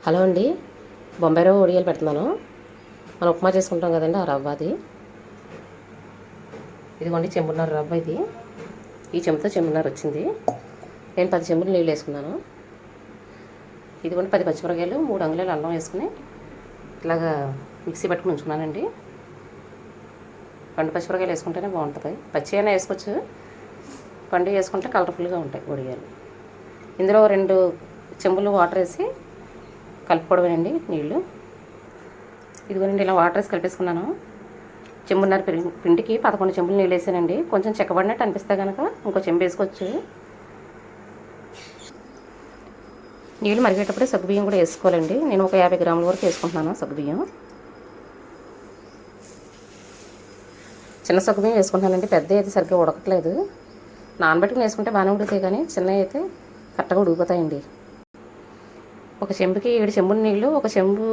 Hello అండి, బొంబాయి రవ్వ వడియాలు పెడుతున్నాను. మనం ఉప్మా చేసుకుంటాం కదండి, ఆ రవ్వ అది. ఇదిగోండి చెంబున్నర రవ్వ ఇది. ఈ చెంబుతో చెంబున్నర వచ్చింది. నేను 10 చెంబులు నీళ్ళు వేసుకున్నాను. ఇదిగోండి 10 పచ్చిమిరకాయలు, 3 అంగుళాలు అల్లం వేసుకుని ఇలాగా మిక్సీ పట్టుకుని ఉంచుకున్నానండి. 2 పచ్చిమిరకాయలు వేసుకుంటేనే బాగుంటుంది. పచ్చి అయినా వేసుకోవచ్చు, పండు వేసుకుంటే కలర్ఫుల్గా ఉంటాయి వడియాలు. ఇందులో 2 చెంబులు వాటర్ వేసి కలుపుకోవడమేనండి నీళ్ళు. ఇదిగోనండి ఇలా వాటర్ వేసి కలిపేసుకున్నాను. చెంబున్నర పిండికి 11 చెంబులు నీళ్ళు వేసానండి. కొంచెం చెక్కబడినట్టు అనిపిస్తే కనుక ఇంకో చెంబు వేసుకోవచ్చు. నీళ్ళు మరిగేటప్పుడే సగ్గుబియ్యం కూడా వేసుకోవాలండి. నేను ఒక 50 గ్రాముల వరకు వేసుకుంటున్నాను సగ్గుబియ్యం. చిన్న సగ్గుబియ్యం వేసుకుంటున్నానండి, పెద్ద అయితే సరిగ్గా ఉడకట్లేదు. నానబెట్టుకుని వేసుకుంటే బాగానే ఉడుకుతాయి, కానీ చిన్నవి అయితే కరెక్ట్గా ఉడికిపోతాయండి. ఒక చెంబుకి 7 చెంబుల నీళ్ళు, ఒక చెంబు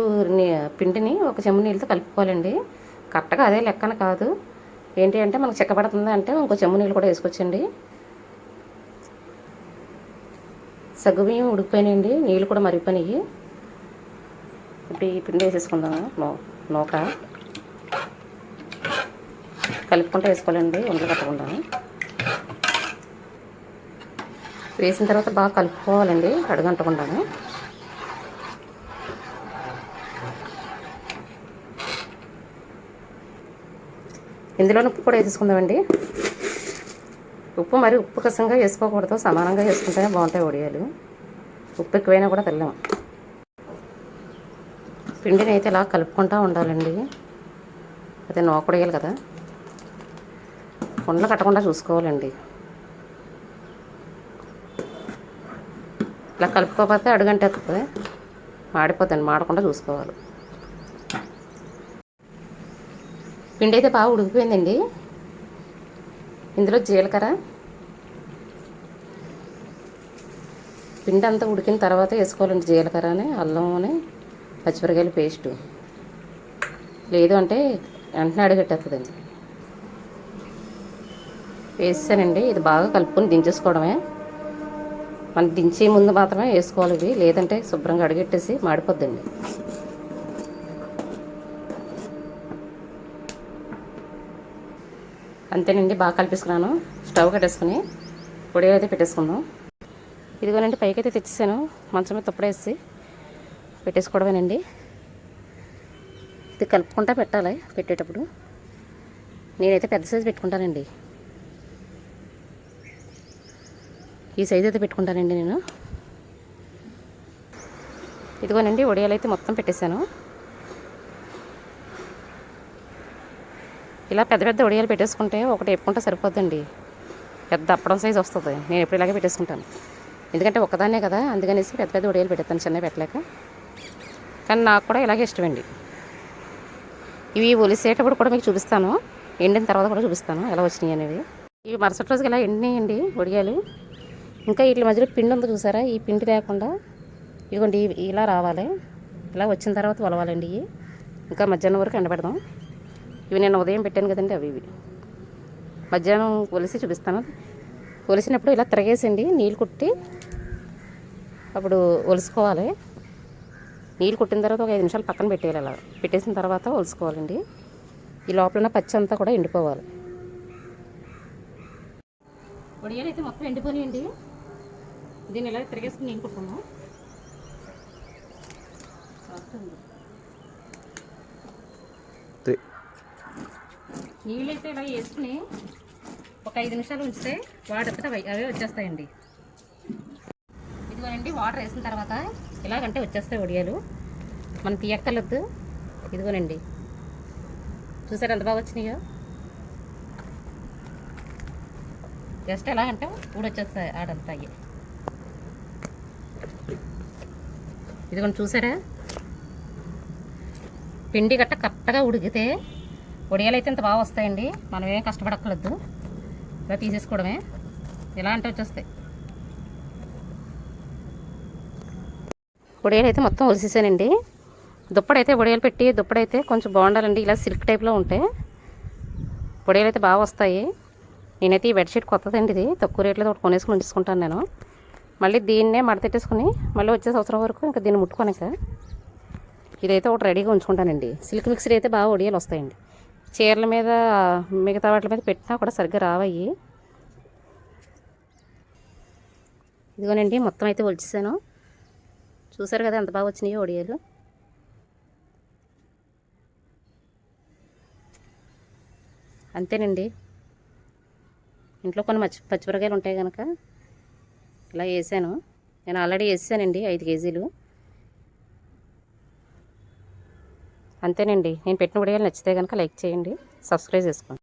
పిండిని ఒక చెంబు నీళ్ళతో కలుపుకోవాలండి. కరెక్ట్గా అదే లెక్కన కాదు. ఏంటి అంటే మనకు చెక్కబడుతుంది అంటే ఇంకో చెంబు నీళ్ళు కూడా వేసుకోవచ్చండి. సగ్గుబియ్యం ఉడికిపోయినాయండి, నీళ్ళు కూడా మరిగిపోయినాయి. ఇప్పుడు ఈ పిండి వేసేసుకుందాము. నూక కలుపుకుంటూ వేసుకోవాలండి, ఉండలు కట్టకుండా. వేసిన తర్వాత బాగా కలుపుకోవాలండి, అడుగంటకుండా. ఇందులో ఉప్పు కూడా వేసేసుకుందామండి. ఉప్పు మరి ఉప్పు కసంగా వేసుకోకూడదు, సమానంగా వేసుకుంటేనే బాగుంటాయి వడియాలు. ఉప్పు ఎక్కువైనా కూడా తెల్లం. పిండిని అయితే ఇలా కలుపుకుంటూ ఉండాలండి. అదే నూకడేయాలి కదా, ఉండలు కట్టకుండా చూసుకోవాలండి. ఇలా కలుపుకోకపోతే అడుగంటేస్తుంది, మాడిపోతుంది. మాడకుండా చూసుకోవాలి. పిండి అయితే బాగా ఉడికిపోయిందండి. ఇందులో జీలకర్ర, పిండి అంతా ఉడికిన తర్వాత వేసుకోవాలండి జీలకర్రని, అల్లం అని, పచ్చిమిరకాయలు పేస్టు. లేదు అంటే వెంటనే అడుగట్టేస్తుందండి. వేసానండి. ఇది బాగా కలుపుకొని దించేసుకోవడమే. మనం దించే ముందు మాత్రమే వేసుకోవాలి ఇవి, లేదంటే శుభ్రంగా అడుగెట్టేసి మాడిపోద్దండి. అంతేనండి, బాగా కలిపేసుకున్నాను. స్టవ్ కట్టేసుకుని పొడి అయితే పెట్టేసుకుందాం. ఇదిగోనండి పైకి అయితే తెచ్చేసాను. మంచం మీద తుప్పడేసి పెట్టేసుకోవడమేనండి. ఇది కలుపుకుంటా పెట్టాలి. పెట్టేటప్పుడు నేనైతే పెద్ద సైజు పెట్టుకుంటానండి. ఈ సైజు అయితే పెట్టుకుంటానండి నేను. ఇదిగోనండి వడియాలు అయితే మొత్తం పెట్టేశాను. ఇలా పెద్ద పెద్ద వడియాలు పెట్టేసుకుంటే ఒకటి ఎప్పుకుంటే సరిపోద్దండి. పెద్ద అప్పడం సైజు వస్తుంది. నేను ఎప్పుడు ఇలాగే పెట్టేసుకుంటాను, ఎందుకంటే ఒక్కదాన్నే కదా, అందుకనేసి పెద్ద పెద్ద వడియాలు పెట్టేస్తాను, చిన్నవి పెట్టలేక. కానీ నాకు కూడా ఇలాగే ఇష్టమండి. ఇవి ఒలిసేటప్పుడు కూడా మీకు చూపిస్తాను, ఎండిన తర్వాత కూడా చూపిస్తాను ఎలా వచ్చినాయి అనేవి. ఇవి మరుసటి రోజుకి ఇలా ఎండినాయండి వడియాలు. ఇంకా వీటి మధ్యలో పిండి ఉంది చూసారా, ఈ పిండి లేకుండా ఇదిగోండి ఇలా రావాలి. ఇలా వచ్చిన తర్వాత ఒలవాలండి. ఇవి ఇంకా మధ్యాహ్నం వరకు ఎండబెడదాం. ఇవి నేను ఉదయం పెట్టాను కదండి, అవి మధ్యాహ్నం ఒలిసి చూపిస్తాను. ఒలిసినప్పుడు ఇలా తిరగేసండి, నీళ్ళు కుట్టి అప్పుడు ఒలుసుకోవాలి. నీళ్ళు కుట్టిన తర్వాత ఒక 5 నిమిషాలు పక్కన పెట్టేయాలి. అలా పెట్టేసిన తర్వాత ఒలుసుకోవాలండి. ఈ లోపల ఉన్న పచ్చి అంతా కూడా ఎండిపోవాలి. వడియాలు అయితే మొత్తం ఎండిపోయినాయండి. దీన్ని ఇలా తిరిగేసుకుని నీళ్ళు కుట్టుకున్నాం. నీళ్ళు అయితే ఇలా వేసుకుని ఒక 5 నిమిషాలు ఉంచితే వాటంతా అవే వచ్చేస్తాయండి. ఇదిగోనండి వాటర్ వేసిన తర్వాత ఇలాగంటే వచ్చేస్తాయి వడియాలు. మనం తీయక్కర్లేదు. ఇదిగోనండి చూసారు ఎంత బాగా వచ్చినాయో. జస్ట్ ఎలాగంటే ఊడొచ్చేస్తాయి ఆడంతా అయ్యి. ఇదిగోండి చూసారా, పిండి గట్ట కరెక్ట్గా ఉడికితే వడియాలు అయితే ఇంత బాగా వస్తాయండి. మనం ఏం కష్టపడక్కర్లేదు, ఇలా తీసేసుకోవడమే. ఇలా అంటే వచ్చేస్తాయి. వడియాలు అయితే మొత్తం ఒలిసేసానండి. దుప్పడైతే వడియాలు పెట్టి దుప్పడైతే కొంచెం బాగుండాలండి, ఇలా సిల్క్ టైప్లో ఉంటే వడియాలు అయితే బాగా వస్తాయి. నేనైతే ఈ బెడ్షీట్ కొత్తదండి, ఇది తక్కువ రేట్లో ఒకటి కొనేసుకుని ఉంచుకుంటాను నేను. మళ్ళీ దీన్నే మడతెట్టేసుకుని మళ్ళీ వచ్చే సంవత్సరం వరకు ఇంకా దీన్ని ముట్టుకోనిక ఇదైతే ఒకటి రెడీగా ఉంచుకుంటానండి. సిల్క్ మిక్సర్ అయితే బాగా ఒడియాలు వస్తాయండి. చీరల మీద మిగతా వాటి మీద పెట్టినా కూడా సరిగ్గా రావయ్యి. ఇదిగోనండి మొత్తం అయితే ఒలిచేసాను. చూసారు కదా ఎంత బాగా వచ్చినాయో ఒడియాలు. అంతేనండి. ఇంట్లో కొన్ని పచ్చిమిరకాయలు ఉంటాయి కనుక ఇలా వేసాను. నేను ఆల్రెడీ వేసానండి 5 కేజీలు. అంతేనండి. నేను పెట్టిన వీడియోలు నచ్చితే కనుక లైక్ చేయండి, సబ్స్క్రైబ్ చేసుకోండి.